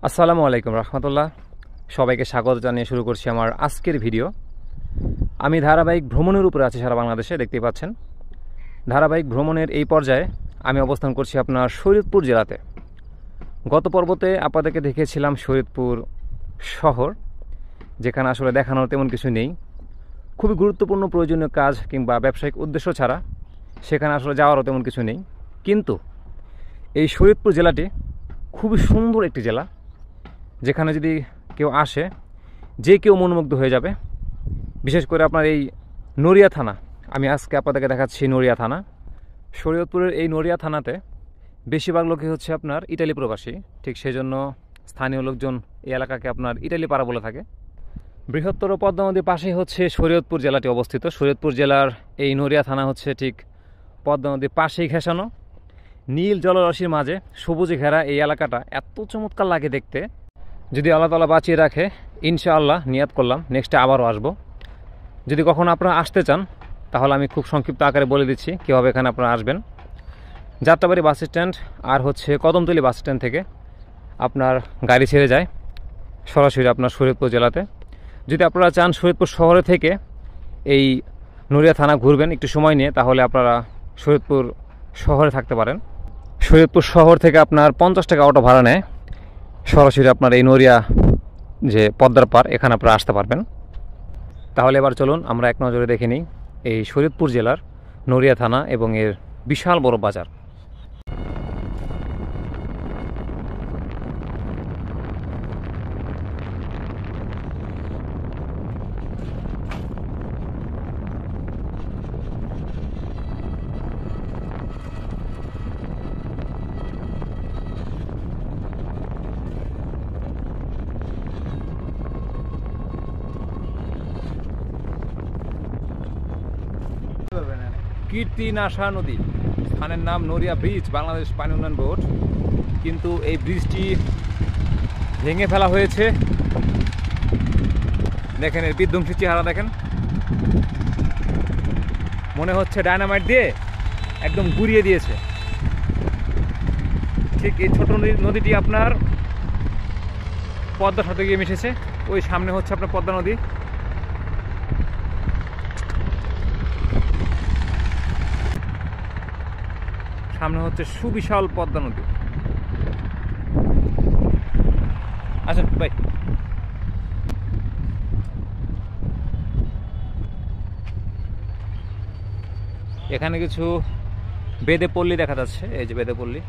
আসসালামু আলাইকুম রহমতুল্লাহ। সবাইকে স্বাগত জানিয়ে শুরু করছি আমার আজকের ভিডিও। আমি ধারাবাহিক ভ্রমণের উপরে আছি সারা বাংলাদেশে, দেখতেই পাচ্ছেন। ধারাবাহিক ভ্রমণের এই পর্যায়ে আমি অবস্থান করছি আপনার শরীয়তপুর জেলাতে। গত পর্বতে আপনাদেরকে দেখিয়েছিলাম শরীয়তপুর শহর, যেখানে আসলে দেখানোর তেমন কিছু নেই। খুবই গুরুত্বপূর্ণ প্রয়োজনীয় কাজ কিংবা ব্যবসায়িক উদ্দেশ্য ছাড়া সেখানে আসলে যাওয়ারও তেমন কিছু নেই। কিন্তু এই শরীয়তপুর জেলাটি খুবই সুন্দর একটি জেলা, যেখানে যদি কেউ আসে যে কেউ মনোমুগ্ধ হয়ে যাবে। বিশেষ করে আপনার এই নড়িয়া থানা, আমি আজকে আপনাদেরকে দেখাচ্ছি নড়িয়া থানা। শরীয়তপুরের এই নড়িয়া থানাতে বেশিরভাগ লোকই হচ্ছে আপনার ইটালি প্রবাসী, ঠিক সেই জন্য স্থানীয় লোকজন এই এলাকাকে আপনার ইটালি পাড়া বলে থাকে। বৃহত্তর পদ্মা নদীর পাশেই হচ্ছে শরীয়তপুর জেলাটি অবস্থিত। শরীয়তপুর জেলার এই নড়িয়া থানা হচ্ছে ঠিক পদ্মা নদীর পাশেই ঘেঁষানো, নীল জলরাশির মাঝে সবুজে ঘেরা এই এলাকাটা এত চমৎকার লাগে দেখতে। যদি আল্লাহ তাআলা বাঁচিয়ে রাখে, ইনশাআল্লাহ নিয়াত করলাম নেক্সটে আবারও আসবো। যদি কখনো আপনারা আসতে চান তাহলে আমি খুব সংক্ষিপ্ত আকারে বলে দিচ্ছি কীভাবে এখানে আপনারা আসবেন। যাত্রাবাড়ি বাস স্ট্যান্ড আর হচ্ছে কদমতলী বাস স্ট্যান্ড থেকে আপনার গাড়ি ছেড়ে যায় সরাসরি আপনার শরীয়তপুর জেলাতে। যদি আপনারা চান শরীয়তপুর শহরে থেকে এই নড়িয়া থানা ঘুরবেন একটু সময় নিয়ে, তাহলে আপনারা শরীয়তপুর শহরে থাকতে পারেন। শরীয়তপুর শহর থেকে আপনার 50 টাকা অটো ভাড়া নেয়, সরাসরি আপনার এই নড়িয়া যে পদ্মার পার এখানে আপনারা আসতে পারবেন। তাহলে এবার চলুন আমরা এক নজরে দেখে নিই এই শরীয়তপুর জেলার নড়িয়া থানা এবং এর বিশাল বড় বাজার। কীর্তিনাশা নদী, স্থানের নাম নড়িয়া ব্রিজ, বাংলাদেশ পানি উন্নয়ন বোর্ড। কিন্তু এই ব্রিজটি ভেঙে ফেলা হয়েছে। দেখেন এর বিধ্বংসী চেহারা দেখেন, মনে হচ্ছে ডায়নামাইট দিয়ে একদম গুড়িয়ে দিয়েছে। ঠিক এই ছোট নদীটি আপনার পদ্মার সাথে গিয়ে মিশেছে। ওই সামনে হচ্ছে আপনার পদ্মা নদী। সামনে হচ্ছে সুবিশাল পদ্মা নদী। আসেন ভাই, এখানে কিছু বেদে পল্লী দেখা যাচ্ছে। এই যে বেদে পল্লী,